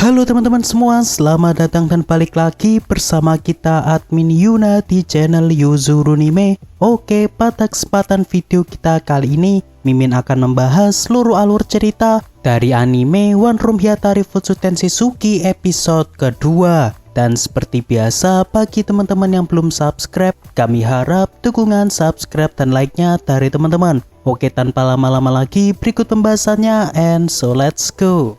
Halo teman-teman semua, selamat datang dan balik lagi bersama kita admin Yuna di channel Yuzurunime. Oke, pada kesempatan video kita kali ini, Mimin akan membahas seluruh alur cerita dari anime One Room Hyatari Futsu Tenshinsuki episode kedua. Dan seperti biasa, bagi teman-teman yang belum subscribe, kami harap dukungan subscribe dan like-nya dari teman-teman. Oke, tanpa lama-lama lagi, berikut pembahasannya, and so let's go.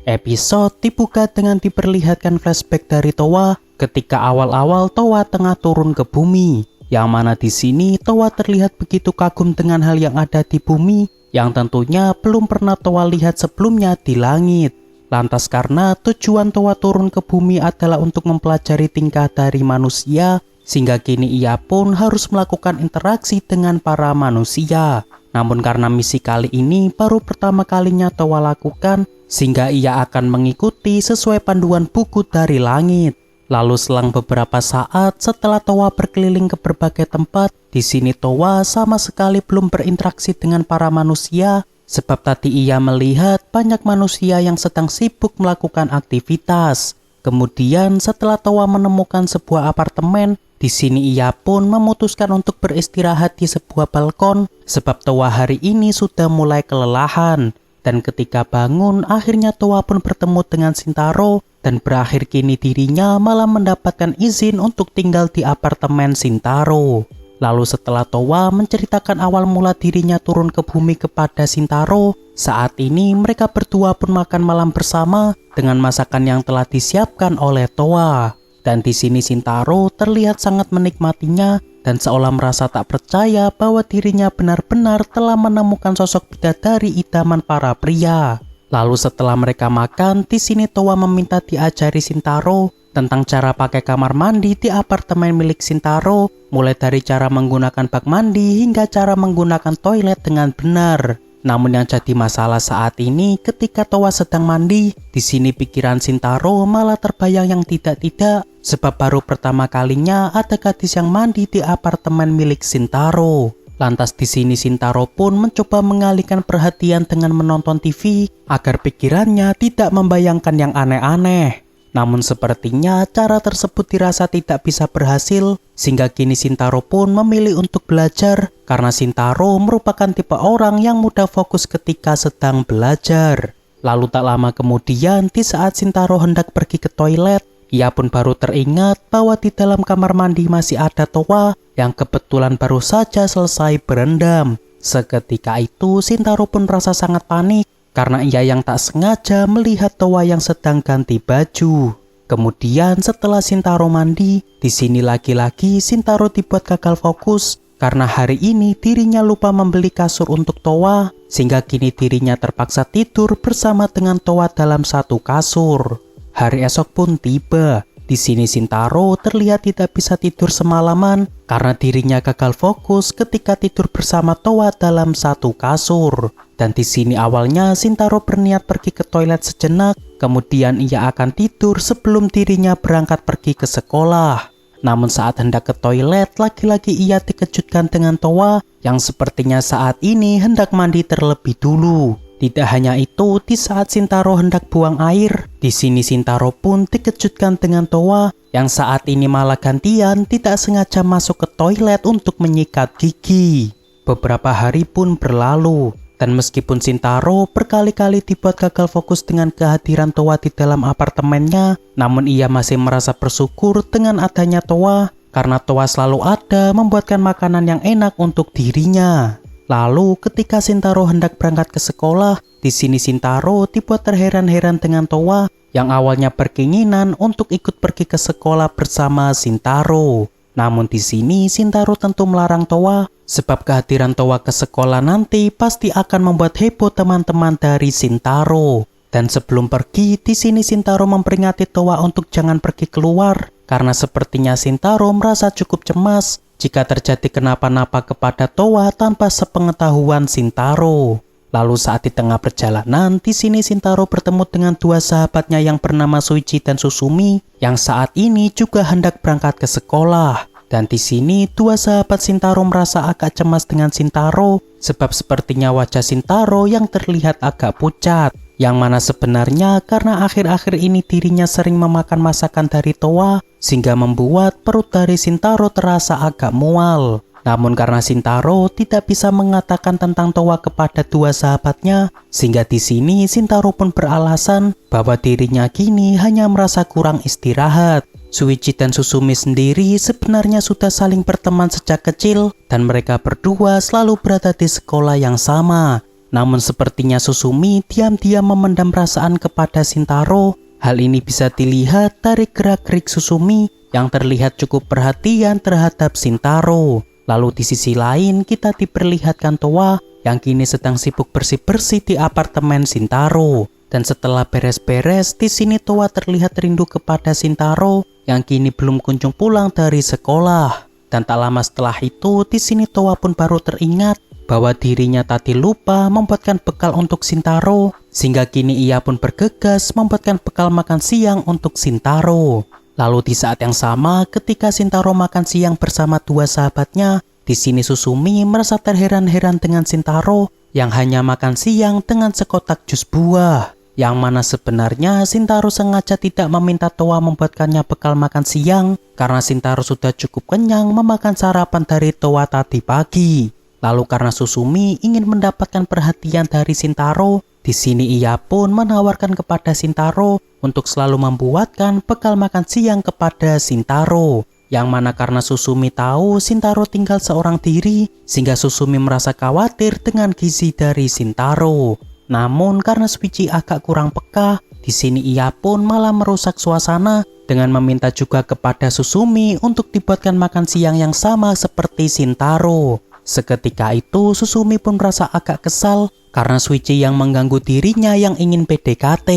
Episode dibuka dengan diperlihatkan flashback dari Towa ketika awal-awal Towa tengah turun ke bumi. Yang mana di sini Towa terlihat begitu kagum dengan hal yang ada di bumi yang tentunya belum pernah Towa lihat sebelumnya di langit. Lantas karena tujuan Towa turun ke bumi adalah untuk mempelajari tingkah dari manusia, sehingga kini ia pun harus melakukan interaksi dengan para manusia. Namun karena misi kali ini baru pertama kalinya Towa lakukan, sehingga ia akan mengikuti sesuai panduan buku dari langit. Lalu selang beberapa saat setelah Towa berkeliling ke berbagai tempat, di sini Towa sama sekali belum berinteraksi dengan para manusia, sebab tadi ia melihat banyak manusia yang sedang sibuk melakukan aktivitas. Kemudian setelah Towa menemukan sebuah apartemen, di sini ia pun memutuskan untuk beristirahat di sebuah balkon, sebab Towa hari ini sudah mulai kelelahan. Dan ketika bangun, akhirnya Towa pun bertemu dengan Shintaro, dan berakhir kini dirinya malah mendapatkan izin untuk tinggal di apartemen Shintaro. Lalu setelah Towa menceritakan awal mula dirinya turun ke bumi kepada Shintaro, saat ini mereka berdua pun makan malam bersama dengan masakan yang telah disiapkan oleh Towa. Dan di sini Shintaro terlihat sangat menikmatinya dan seolah merasa tak percaya bahwa dirinya benar-benar telah menemukan sosok bidadari idaman para pria. Lalu setelah mereka makan, di sini Towa meminta diajari Shintaro tentang cara pakai kamar mandi di apartemen milik Shintaro, mulai dari cara menggunakan bak mandi hingga cara menggunakan toilet dengan benar. Namun yang jadi masalah saat ini ketika Towa sedang mandi, di sini pikiran Shintaro malah terbayang yang tidak-tidak, sebab baru pertama kalinya ada gadis yang mandi di apartemen milik Shintaro. Lantas di sini Shintaro pun mencoba mengalihkan perhatian dengan menonton TV agar pikirannya tidak membayangkan yang aneh-aneh. Namun sepertinya cara tersebut dirasa tidak bisa berhasil, sehingga kini Shintaro pun memilih untuk belajar karena Shintaro merupakan tipe orang yang mudah fokus ketika sedang belajar. Lalu tak lama kemudian, di saat Shintaro hendak pergi ke toilet, ia pun baru teringat bahwa di dalam kamar mandi masih ada Towa yang kebetulan baru saja selesai berendam. Seketika itu Shintaro pun merasa sangat panik karena ia yang tak sengaja melihat Towa yang sedang ganti baju. Kemudian setelah Shintaro mandi, di sini lagi-lagi Shintaro dibuat gagal fokus karena hari ini dirinya lupa membeli kasur untuk Towa, sehingga kini dirinya terpaksa tidur bersama dengan Towa dalam satu kasur. Hari esok pun tiba. Di sini Shintaro terlihat tidak bisa tidur semalaman karena dirinya gagal fokus ketika tidur bersama Towa dalam satu kasur. Dan di sini awalnya Shintaro berniat pergi ke toilet sejenak, kemudian ia akan tidur sebelum dirinya berangkat pergi ke sekolah. Namun saat hendak ke toilet, lagi-lagi ia dikejutkan dengan Towa yang sepertinya saat ini hendak mandi terlebih dulu. Tidak hanya itu, di saat Shintaro hendak buang air, di sini Shintaro pun dikejutkan dengan Towa yang saat ini malah gantian tidak sengaja masuk ke toilet untuk menyikat gigi. Beberapa hari pun berlalu, dan meskipun Shintaro berkali-kali dibuat gagal fokus dengan kehadiran Towa di dalam apartemennya, namun ia masih merasa bersyukur dengan adanya Towa karena Towa selalu ada membuatkan makanan yang enak untuk dirinya. Lalu ketika Shintaro hendak berangkat ke sekolah, di sini Shintaro dibuat terheran-heran dengan Towa yang awalnya berkeinginan untuk ikut pergi ke sekolah bersama Shintaro. Namun di sini Shintaro tentu melarang Towa, sebab kehadiran Towa ke sekolah nanti pasti akan membuat heboh teman-teman dari Shintaro. Dan sebelum pergi, di sini Shintaro memperingati Towa untuk jangan pergi keluar karena sepertinya Shintaro merasa cukup cemas jika terjadi kenapa-napa kepada Towa tanpa sepengetahuan Shintaro. Lalu saat di tengah perjalanan, di sini Shintaro bertemu dengan dua sahabatnya yang bernama Shuichi dan Susumi yang saat ini juga hendak berangkat ke sekolah. Dan di sini dua sahabat Shintaro merasa agak cemas dengan Shintaro sebab sepertinya wajah Shintaro yang terlihat agak pucat. Yang mana sebenarnya karena akhir-akhir ini dirinya sering memakan masakan dari Towa sehingga membuat perut dari Shintaro terasa agak mual. Namun karena Shintaro tidak bisa mengatakan tentang Towa kepada dua sahabatnya, sehingga di sini Shintaro pun beralasan bahwa dirinya kini hanya merasa kurang istirahat. Shuichi dan Susumi sendiri sebenarnya sudah saling berteman sejak kecil dan mereka berdua selalu berada di sekolah yang sama. Namun sepertinya Susumi diam-diam memendam perasaan kepada Shintaro. Hal ini bisa dilihat dari gerak-gerik Susumi yang terlihat cukup perhatian terhadap Shintaro. Lalu di sisi lain kita diperlihatkan Towa yang kini sedang sibuk bersih-bersih di apartemen Shintaro. Dan setelah beres-beres, di sini Towa terlihat rindu kepada Shintaro yang kini belum kunjung pulang dari sekolah. Dan tak lama setelah itu, di sini Towa pun baru teringat bahwa dirinya tadi lupa membuatkan bekal untuk Shintaro, sehingga kini ia pun bergegas membuatkan bekal makan siang untuk Shintaro. Lalu di saat yang sama, ketika Shintaro makan siang bersama dua sahabatnya, di sini Susumi merasa terheran-heran dengan Shintaro yang hanya makan siang dengan sekotak jus buah. Yang mana sebenarnya Shintaro sengaja tidak meminta Towa membuatkannya bekal makan siang karena Shintaro sudah cukup kenyang memakan sarapan dari Towa tadi pagi. Lalu karena Susumi ingin mendapatkan perhatian dari Shintaro, di sini ia pun menawarkan kepada Shintaro untuk selalu membuatkan bekal makan siang kepada Shintaro. Yang mana karena Susumi tahu Shintaro tinggal seorang diri, sehingga Susumi merasa khawatir dengan gizi dari Shintaro. Namun karena Shuichi agak kurang peka, di sini ia pun malah merusak suasana dengan meminta juga kepada Susumi untuk dibuatkan makan siang yang sama seperti Shintaro. Seketika itu Susumi pun merasa agak kesal karena Shuichi yang mengganggu dirinya yang ingin PDKT.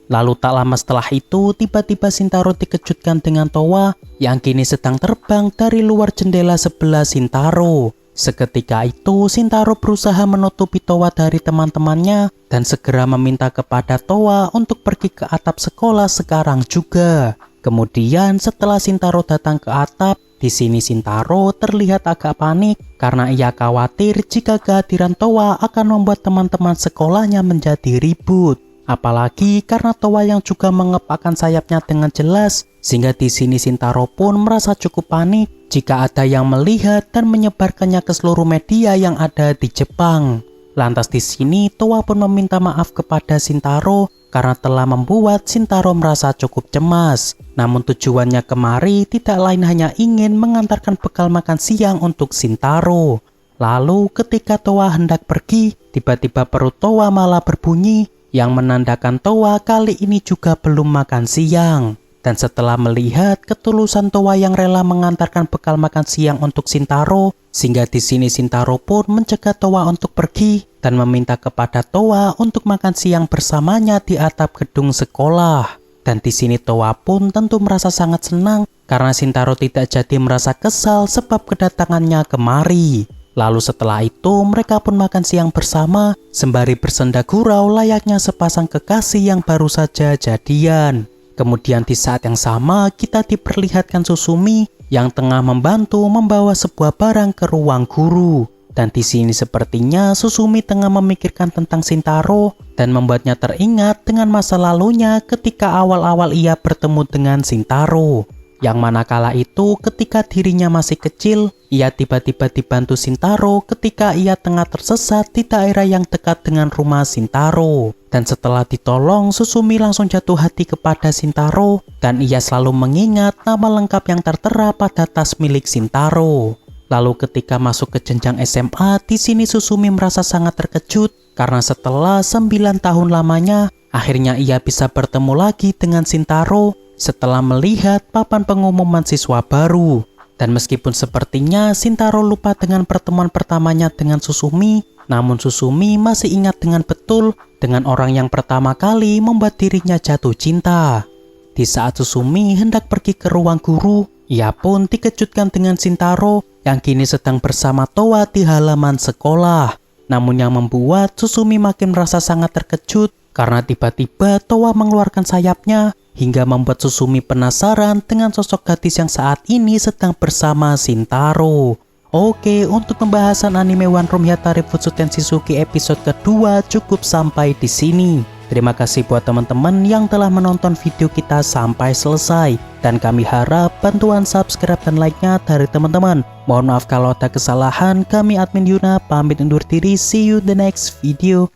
Lalu tak lama setelah itu tiba-tiba Shintaro dikejutkan dengan Towa yang kini sedang terbang dari luar jendela sebelah Shintaro. Seketika itu Shintaro berusaha menutupi Towa dari teman-temannya dan segera meminta kepada Towa untuk pergi ke atap sekolah sekarang juga. Kemudian setelah Shintaro datang ke atap, di sini Shintaro terlihat agak panik karena ia khawatir jika kehadiran Towa akan membuat teman-teman sekolahnya menjadi ribut. Apalagi karena Towa yang juga mengepakkan sayapnya dengan jelas, sehingga di sini Shintaro pun merasa cukup panik jika ada yang melihat dan menyebarkannya ke seluruh media yang ada di Jepang. Lantas di sini Towa pun meminta maaf kepada Shintaro karena telah membuat Shintaro merasa cukup cemas. Namun tujuannya kemari tidak lain hanya ingin mengantarkan bekal makan siang untuk Shintaro. Lalu ketika Towa hendak pergi, tiba-tiba perut Towa malah berbunyi yang menandakan Towa kali ini juga belum makan siang. Dan setelah melihat ketulusan Towa yang rela mengantarkan bekal makan siang untuk Shintaro, sehingga di sini Shintaro pun mencegah Towa untuk pergi dan meminta kepada Towa untuk makan siang bersamanya di atap gedung sekolah. Dan di sini Towa pun tentu merasa sangat senang karena Shintaro tidak jadi merasa kesal sebab kedatangannya kemari. Lalu setelah itu mereka pun makan siang bersama sembari bersenda gurau layaknya sepasang kekasih yang baru saja jadian. Kemudian di saat yang sama kita diperlihatkan Susumi yang tengah membantu membawa sebuah barang ke ruang guru. Dan di sini sepertinya Susumi tengah memikirkan tentang Shintaro dan membuatnya teringat dengan masa lalunya ketika awal-awal ia bertemu dengan Shintaro. Yang mana kala itu ketika dirinya masih kecil, ia tiba-tiba dibantu Shintaro ketika ia tengah tersesat di daerah yang dekat dengan rumah Shintaro. Dan setelah ditolong, Susumi langsung jatuh hati kepada Shintaro dan ia selalu mengingat nama lengkap yang tertera pada tas milik Shintaro. Lalu ketika masuk ke jenjang SMA, di sini Susumi merasa sangat terkejut karena setelah 9 tahun lamanya, akhirnya ia bisa bertemu lagi dengan Shintaro setelah melihat papan pengumuman siswa baru. Dan meskipun sepertinya Shintaro lupa dengan pertemuan pertamanya dengan Susumi, namun Susumi masih ingat dengan betul dengan orang yang pertama kali membuat dirinya jatuh cinta. Di saat Susumi hendak pergi ke ruang guru, ia pun dikejutkan dengan Shintaro yang kini sedang bersama Towa di halaman sekolah. Namun yang membuat Susumi makin merasa sangat terkejut karena tiba-tiba Towa mengeluarkan sayapnya hingga membuat Susumi penasaran dengan sosok gadis yang saat ini sedang bersama Shintaro. Oke, untuk pembahasan anime One Room Hyatari Futsuden Shizuki episode kedua cukup sampai di sini. Terima kasih buat teman-teman yang telah menonton video kita sampai selesai. Dan kami harap bantuan subscribe dan like-nya dari teman-teman. Mohon maaf kalau ada kesalahan, kami admin Yuna pamit undur diri, see you the next video.